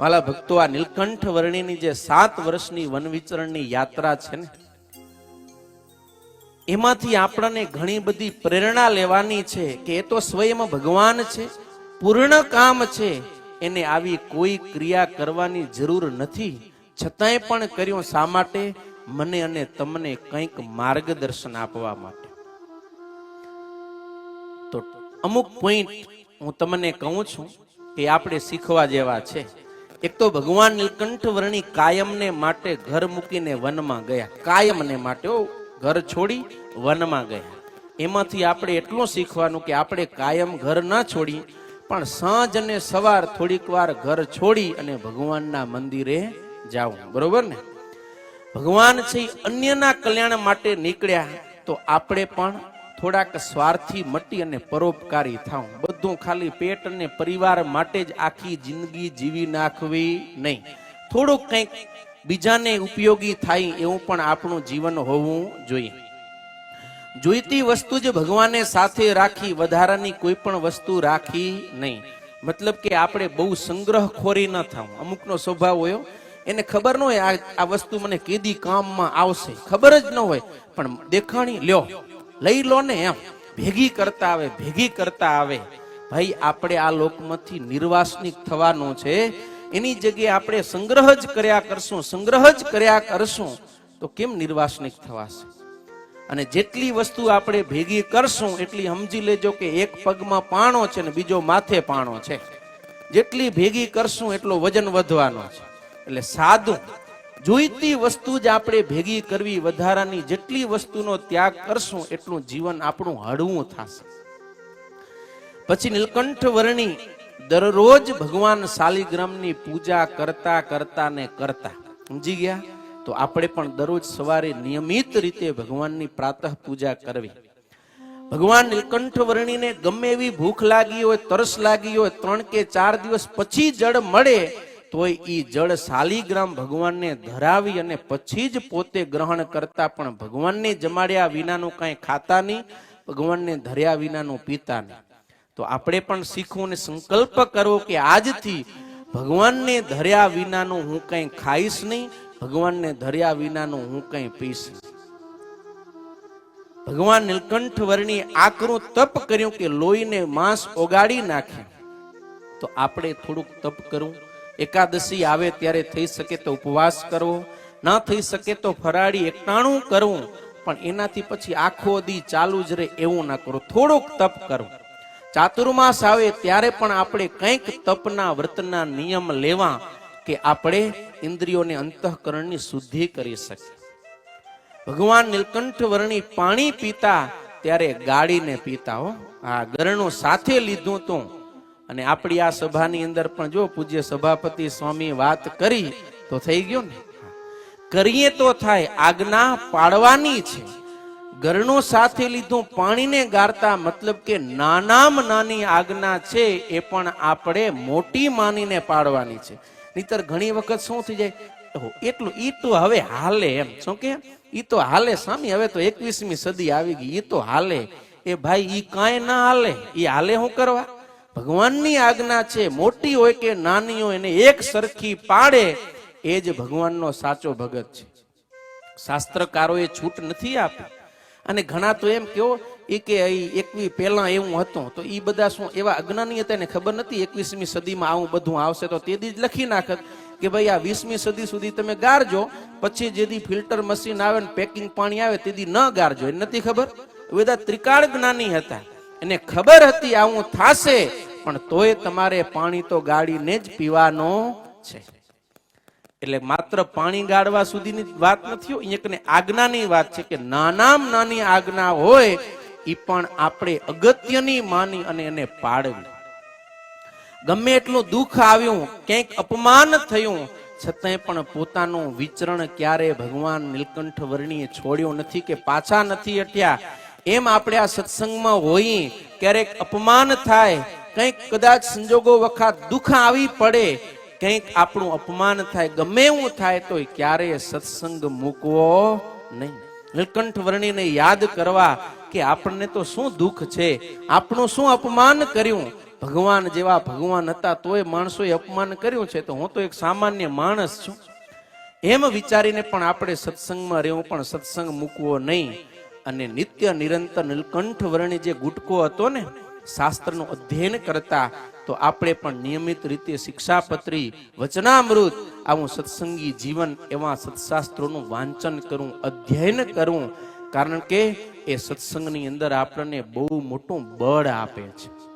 વાલા ભક્તો, આ નીલકંઠ વર્ણીની જે 7 વર્ષની વન વિચરણની યાત્રા છે ને, એમાંથી આપણને ઘણી બધી પ્રેરણા લેવાની છે કે એ તો સ્વયં ભગવાન છે, પૂર્ણ કામ છે, એને આવી કોઈ ક્રિયા કરવાની જરૂર નથી, છતાંય પણ કર્યું શા માટે? મને અને તમને કંઈક માર્ગદર્શન આપવા માટે. તો અમુક પોઈન્ટ હું તમને કહું છું કે આપણે શીખવા જેવા છે. એક તો ભગવાન નીલકંઠ વર્ણી કાયમને માટે ઘર મૂકીને વનમાં ગયા, કાયમને માટે ઘર છોડી વનમાં ગયા. એમાંથી આપણે એટલું શીખવાનું કે આપણે કાયમ ઘર ના છોડી, પણ સાંજ અને સવાર થોડીક વાર ઘર છોડી અને ભગવાનના મંદિરે જાવું. બરોબર ને? ભગવાન છે અન્યના કલ્યાણ માટે નીકળ્યા, તો આપણે પણ થોડાક સ્વાર્થી મટી અને પરોપકારી થાવ. બધું ખાલી પેટ અને પરિવાર માટે જ આખી જિંદગી જીવી નાખવી નહીં. થોડુંક કંઈક બીજાને ઉપયોગી થાય એવું પણ આપણું જીવન હોવું જોઈએ. જોઈતી વસ્તુ જ ભગવાને સાથે રાખી, વધારાની કોઈ પણ વસ્તુ રાખી નહીં. મતલબ કે આપણે બહુ સંગ્રહખોરી ન થાવ. અમુકનો સ્વભાવ હોય, એને ખબર ન હોય આ વસ્તુ મને કેદી કામમાં આવશે, ખબર જ ન હોય, પણ દેખાણી લ્યો, લઈ લો ને, એમ ભેગી કરતા આવે, ભેગી કરતા આવે. ભાઈ, આપણે આ લોકમાંથી નિર્વાસનિક થવાનું છે. એની જગ્યાએ આપણે સંગ્રહ જ કર્યા કરશું, સંગ્રહ જ કર્યા કરશું, તો કેમ નિર્વાસનિક થવાશે? અને જેટલી વસ્તુ આપણે ભેગી કરશું એટલી સમજી લેજો કે એક પગમાં પાણો છે ને બીજો માથે પાણો છે. જેટલી ભેગી કરશું એટલો વજન વધવાનો છે. એટલે સાદું જોઈતી વસ્તુ જ આપણે ભેગી કરવી, વધારાની જેટલી વસ્તુનો ત્યાગ કરશું એટલું જીવન આપણું હળવું થશે. પછી નીલકંઠ વર્ણી દરરોજ ભગવાન શાલિગ્રામની પૂજા કરતા કરતા ને કરતા, સમજી ગયા? તો આપણે પણ દરરોજ સવારે નિયમિત રીતે ભગવાનની પ્રાતઃ પૂજા કરવી. ભગવાન નીલકંઠ વર્ણીને ગમે એવી ભૂખ લાગી હોય, તરસ લાગી હોય, 3 કે 4 દિવસ પછી જળ મળે તોય ઈ જળ શાલિગ્રામ ભગવાનને ધરાવી અને પછી જ પોતે ગ્રહણ કરતા. પણ ભગવાનને જમાડ્યા વિનાનું કાંઈ ખાતા નહીં, ભગવાનને ધર્યા વિનાનું પીતા નહીં. તો આપણે પણ શીખવું ને સંકલ્પ કરવો કે આજથી ભગવાનને ધર્યા વિનાનું હું કંઈ ખાઈશ નહીં, ભગવાનને ધર્યા વિનાનું હું કંઈ પીશ નહીં. ભગવાન નીલકંઠ વર્ણી આકરું તપ કર્યું કે લોહીને માંસ ઓગાળી નાખ્યું. તો આપણે થોડુંક તપ કરવું. એકાદશી આવે ત્યારે થઈ શકે તો ઉપવાસ કરવો, ના થઈ શકે તો ફરાળી એકટાણું કરવું, પણ એનાથી પછી આખો દી ચાલુ જ રહે એવું ના કરો. થોડુંક તપ કરવું. ચાતુર્માસ આવે ત્યારે પણ આપણે કંઈક તપના વ્રતના નિયમ લેવા કે આપણે ઇન્દ્રિયોને અંતઃકરણની શુદ્ધિ કરી શકીએ. ભગવાન નીલકંઠ વર્ણી પાણી પીતા ત્યારે ગાળીને પીતા. આ ગરણું સાથે લીધું તું. અને આપણી આ સભાની અંદર પણ જો પૂજ્ય સભાપતિ સ્વામી વાત કરી તો થઈ ગયો ને. કરીએ તો થાય, આજ્ઞા પાડવાની છે. ગરણું સાથે લીધું, પાણીને ગાળતા, મતલબ કે નાનામાં નાની આજ્ઞા છે એ પણ આપણે મોટી માનીને પાડવાની છે. નહીતર ઘણી વખત શું થઈ જાય, એટલું ઈ તો હવે હાલે, એમ શું કે ઈ તો હાલે સ્વામી, હવે તો 21મી સદી આવી ગઈ, ઈ તો હાલે. એ ભાઈ, ઈ કાંઈ ના હાલે. ઈ હાલે શું કરવા? ભગવાનની આજ્ઞા છે, મોટી હોય કે નાની હોય, એને એક સરખી પાડે એ જ ભગવાનનો સાચો ભગત છે. શાસ્ત્રકારોએ છૂટ નથી આપી. અને ઘણા તો એમ કેવો એ કે 21 પહેલા એવું હતું, તો એ બધા શું એવા અજ્ઞાની હતા, એને ખબર નથી 21મી સદીમાં આવું બધું આવશે, તો તે દી જ લખી નાખત કે ભાઈ આ 20મી સદી સુધી તમે ગારજો, પછી જેથી ફિલ્ટર મશીન આવે ને પેકિંગ પાણી આવે તેથી ન ગારજો. એને નથી ખબર. બધા ત્રિકાળ જ્ઞાની હતા, એને ખબર હતી આવું થાશે, પણ તોય તમારે પાણી તો ગાળીને જ પીવાનું છે. એટલે માત્ર પાણી ગાળવા સુધીની વાત નથી, અહીંયા આજ્ઞાની વાત છે કે નાનામાં નાની આજ્ઞા હોય એ પણ આપણે અગત્યની માની અને એને પાડવી. ગમે એટલું દુઃખ આવ્યું, ક્યાંક અપમાન થયું, છતાંય પણ પોતાનું વિચરણ ક્યારે ભગવાન નીલકંઠ વર્ણીએ છોડ્યું નથી કે પાછા નથી હટ્યા. એમ આપણે આ સત્સંગમાં હોઈએ, ક્યારેક અપમાન થાય, કંઈક કદાચ સંજોગો વખત દુઃખ આવી પડે, કંઈક આપણું અપમાન થાય, ગમે એવું થાય, તો ક્યારે સત્સંગ મૂકવો નહીં. નીલકંઠ વર્ણીને યાદ કરવા કે આપણને તો શું દુઃખ છે, આપણું શું અપમાન કર્યું, ભગવાન જેવા ભગવાન હતા તોય માણસોએ અપમાન કર્યું છે, તો હું તો એક સામાન્ય માણસ છું, એમ વિચારીને પણ આપણે સત્સંગમાં રહેવું, પણ સત્સંગ મૂકવો નહીં. અને નિત્ય નિરંતર નીલકંઠ વર્ણી જે ગુટકો હતો ને, શાસ્ત્રનું અધ્યયન કરતા, તો આપણે પણ નિયમિત રીતે શિક્ષાપત્રી, વચનામૃત, આવું સત્સંગી જીવન, એવા સત્શાસ્ત્રોનું વાંચન કરવું, અધ્યયન કરવું. કારણ કે એ સત્સંગની અંદર આપણને બહુ મોટું બળ આપે છે.